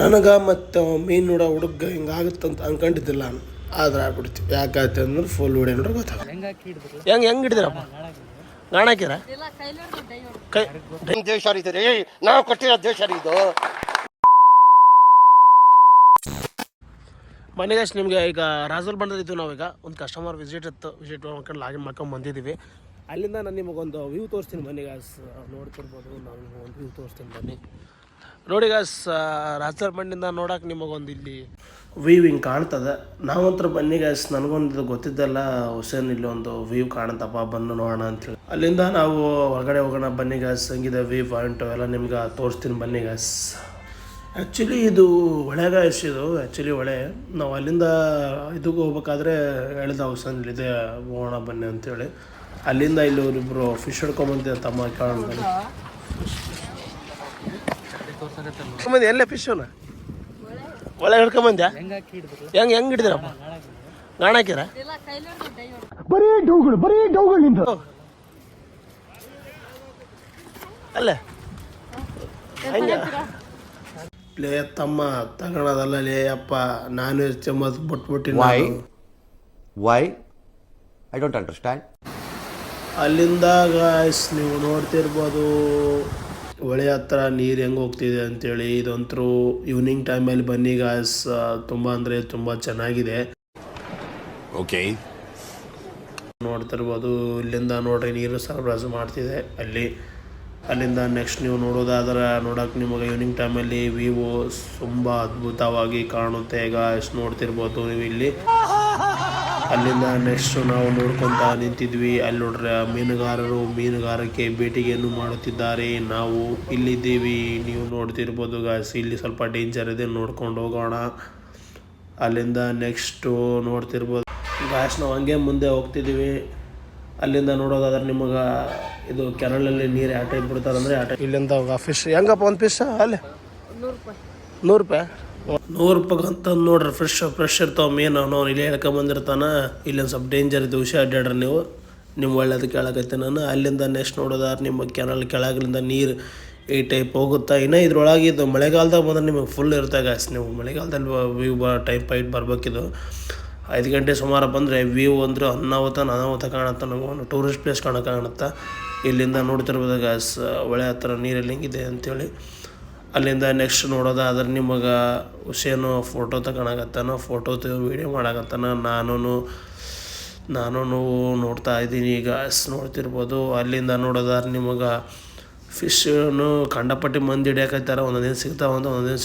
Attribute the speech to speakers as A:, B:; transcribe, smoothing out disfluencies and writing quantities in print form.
A: ನನಗೆ ಮತ್ತು ಮೀನು ನೋಡೋ ಹುಡುಗ ಹಿಂಗಾಗುತ್ತಂತ ಅಂದ್ಕೊಂಡಿದ್ದಿಲ್ಲ ನಾನು. ಆದ್ರೆ ಆಗ್ಬಿಡ್ತು. ಯಾಕಾಯ್ತು ಅಂದ್ರೆ ಫುಲ್ ವಿಡಿಯೋ ನೋಡ್ರಿ ಗೊತ್ತಾಗ ಹೆಂಗೆ ಹಿಡಿದಿರಪ್ಪ ಗಾಣ ಹಾಕಿರ ಕೈ ದೇಶ ರೀ ನಾವು ಕೊಟ್ಟಿರೋ ದೇಶ ಇದು. ಮನೆಗೆ ನಿಮಗೆ ಈಗ ರಾಜಲ್ ಬಂದಿದ್ದು ನಾವೀಗ ಒಂದು ಕಸ್ಟಮರ್ ವಿಸಿಟ್ ಮಾಡ್ಕೊಂಡು ಲಾಗಿನ್ ಮಾಡ್ಕೊಂಡು ಬಂದಿದ್ದೀವಿ. ಅಲ್ಲಿಂದ ನಾನು ನಿಮಗೊಂದು ವ್ಯೂ ತೋರಿಸ್ತೀನಿ ಬನ್ನಿ ಗಾಸ್. ನೋಡ್ತಿರ್ಬೋದು, ನಾನು ಒಂದು ವ್ಯೂ ತೋರಿಸ್ತೀನಿ ಬನ್ನಿ ನೋಡಿ ಗಾಸ್. ರಾಜಲ್ ಬಂಡಿಂದ ನೋಡೋಕೆ ನಿಮಗೊಂದು ಇಲ್ಲಿ ವ್ಯೂ ಹಿಂಗೆ ಕಾಣ್ತದೆ. ನಾವಂತರ ಬನ್ನಿ ಗಾಸ್, ನನಗೊಂದು ಗೊತ್ತಿದ್ದಲ್ಲ ಹುಸೇನ್ ಇಲ್ಲಿ ಒಂದು ವ್ಯೂ ಕಾಣುತ್ತಪ್ಪ ಬಂದು ನೋಡೋಣ ಅಂತೇಳಿ ಅಲ್ಲಿಂದ ನಾವು ಹೊರಗಡೆ ಹೋಗೋಣ ಬನ್ನಿ ಗಾಸ್. ಹಂಗಿದೆ ವ್ಯೂ ಪಾಯಿಂಟ್ ಎಲ್ಲ ನಿಮ್ಗೆ ತೋರಿಸ್ತೀನಿ ಬನ್ನಿ ಗಾಸ್. ಆ್ಯಕ್ಚುಲಿ ಇದು ಹೊಳೆ ಗಾಯ್ಸ್, ಇದು ಆ್ಯಕ್ಚುಲಿ ಹೊಳೆ. ನಾವು ಅಲ್ಲಿಂದ ಇದಕ್ಕೆ ಹೋಗ್ಬೇಕಾದ್ರೆ ಹೇಳ್ದ ಹುಸೇನ್ ಇಲ್ಲಿದೆ ಹೋಗೋಣ ಬನ್ನಿ ಅಂತೇಳಿ. ಅಲ್ಲಿಂದ ಇಲ್ಲಿ ಅವರಿಬ್ಬರು ಫಿಶ್ ಹಿಡ್ಕೊಂಬಂದಿದ್ದೆ ತಮ್ಮ ಕಾರಣ ಬಂದು ಎಲ್ಲೇ ಫಿಶನ ಒಳ್ಳೆ ಹಿಡ್ಕೊಂಬಂದ್ಯಾ? ಹೆಂಗೆ ಹಿಡಿದಿರಪ್ಪ ಗಾಣ ಹಾಕಿರ? ಬರೀ ಡೌಗಳಿಂದ ಅಲ್ಲೇ ಹಂಗೆ ಲೇ ತಮ್ಮ ತಗೊಳೋದಲ್ಲ ಲೇ ಅಪ್ಪ. ನಾನು ಚಮ್ಮತ್ ಬಿಟ್ಬಿಟ್ಟಿನಿ.
B: Why I don't understand.
A: ಅಲ್ಲಿಂದ ಗಾಯ್ಸ್ ನೀವು ನೋಡ್ತಿರ್ಬೋದು ಹೊಳೆ ಹತ್ರ ನೀರು ಹೆಂಗೆ ಹೋಗ್ತಿದೆ ಅಂತೇಳಿ. ಇದಂತರೂ ಈವ್ನಿಂಗ್ ಟೈಮಲ್ಲಿ ಬನ್ನಿ ಗಾಯ್ಸ್, ತುಂಬ ಅಂದರೆ ತುಂಬ ಚೆನ್ನಾಗಿದೆ.
B: ಓಕೆ,
A: ನೋಡ್ತಿರ್ಬೋದು ಇಲ್ಲಿಂದ ನೋಡ್ರಿ ನೀರು ಸರಬರಾಜು ಮಾಡ್ತಿದೆ ಅಲ್ಲಿ. ಅಲ್ಲಿಂದ ನೆಕ್ಸ್ಟ್ ನೀವು ನೋಡೋದಾದ್ರೆ ನೋಡೋಕೆ ನಿಮಗೆ ಈವ್ನಿಂಗ್ ಟೈಮಲ್ಲಿ ವ್ಯೂ ತುಂಬ ಅದ್ಭುತವಾಗಿ ಕಾಣುತ್ತೆ ಗಾಯ್ಸ್. ನೋಡ್ತಿರ್ಬೋದು ನೀವು ಇಲ್ಲಿ. ಅಲ್ಲಿಂದ ನೆಕ್ಸ್ಟ್ ನಾವು ನೋಡ್ಕೊತಾ ನಿಂತಿದ್ವಿ. ಅಲ್ಲಿ ನೋಡ್ರೆ ಮೀನುಗಾರರು ಮೀನುಗಾರಿಕೆ ಬೇಟೆಯನ್ನು ಮಾಡುತ್ತಿದ್ದಾರೆ. ನಾವು ಇಲ್ಲಿದ್ದೀವಿ, ನೀವು ನೋಡ್ತಿರ್ಬೋದು ಗಾಯ್ಸ್. ಇಲ್ಲಿ ಸ್ವಲ್ಪ ಡೇಂಜರ್ ಇದೆ, ನೋಡ್ಕೊಂಡು ಹೋಗೋಣ. ಅಲ್ಲಿಂದ ನೆಕ್ಸ್ಟು ನೋಡ್ತಿರ್ಬೋದು ಗಾಯ್ಸ್, ನಾವು ಹಂಗೆ ಮುಂದೆ ಹೋಗ್ತಿದ್ದೀವಿ. ಅಲ್ಲಿಂದ ನೋಡೋದಾದ್ರೆ ನಿಮಗೆ ಇದು ಕೆರಳಲ್ಲಿ ನೀರು ಯಾವ ಟೈಪ್ ಬಿಡ್ತಾರೆ ಅಂದರೆ ಆ ಟೈಪ್. ಇಲ್ಲಿಂದ ಫಿಶ್ ಹೆಂಗಪ್ಪ ಒಂದು ಫಿಶ್ ಅಲ್ಲಿ 100 ರೂಪಾಯಿ 100 ರೂಪಾಯಿಗೆ ಅಂತ ನೋಡ್ರಿ. ಫ್ರೆಶ್ ಇರ್ತಾವೆ ಮೀನು. ನಾವು ಇಲ್ಲೇ ಹೇಳ್ಕೊಂಬಂದಿರ್ತಾನೆ. ಇಲ್ಲೊಂದು ಸ್ವಲ್ಪ ಡೇಂಜರ್ ಇದೆ, ಹುಷಾರ್ಡ್ರಿ ನೀವು. ನಿಮ್ಮ ಒಳ್ಳೇದು ಕೇಳಕೈತೆ ನಾನು. ಅಲ್ಲಿಂದ ನೆಕ್ಸ್ಟ್ ನೋಡೋದಾದ್ರೆ ನಿಮ್ಮ ಕೆನಲ್ ಕೆಳಗಲಿಂದ ನೀರು ಈ ಟೈಪ್ ಹೋಗುತ್ತಾ. ಇನ್ನೂ ಇದ್ರೊಳಗೆ ಇದು ಮಳೆಗಾಲದಾಗ ಬಂದ್ರೆ ನಿಮಗೆ ಫುಲ್ ಇರುತ್ತೆ ಗಾಯ್ಸ್. ನೀವು ಮಳೆಗಾಲದಲ್ಲಿ ವ್ಯೂ ಟೈಪ್ ಫೈಟ್ ಬರ್ಬೇಕಿದು. 5 ಗಂಟೆ ಸುಮಾರು ಬಂದರೆ ವ್ಯೂ ಅಂದ್ರೆ ಅನಾಹುತ ಕಾಣುತ್ತೆ. ನಮಗೆ ಒಂದು ಟೂರಿಸ್ಟ್ ಪ್ಲೇಸ್ ಕಾಣುತ್ತೆ. ಇಲ್ಲಿಂದ ನೋಡ್ತಿರ್ಬೋದು ಗಾಯ್ಸ್ ಹೊಳೆ ಹತ್ರ ನೀರಲ್ಲಿ ಹೆಂಗಿದೆ ಅಂತೇಳಿ. ಅಲ್ಲಿಂದ ನೆಕ್ಸ್ಟ್ ನೋಡೋದಾದ್ರೆ ನಿಮಗೆ ಹುಸೇನು ಫೋಟೋ ತಗೊಳಕತ್ತಾನ, ಫೋಟೋ ವೀಡಿಯೋ ಮಾಡಕತ್ತಾನ. ನಾನು ನೋಡ್ತಾ ಇದ್ದೀನಿ ಈಗ ನೋಡ್ತಿರ್ಬೋದು. ಅಲ್ಲಿಂದ ನೋಡೋದಾದ್ರೆ ನಿಮಗೆ ಫಿಶನ್ನು ಕಂಡಪಟ್ಟಿ ಮಂದಿ ಹಿಡಿಯಕತ್ತಾರ. ಒಂದೊಂದಿನ ಸಿಗ್ತಾವಂತ, ಒಂದೊಂದಿನ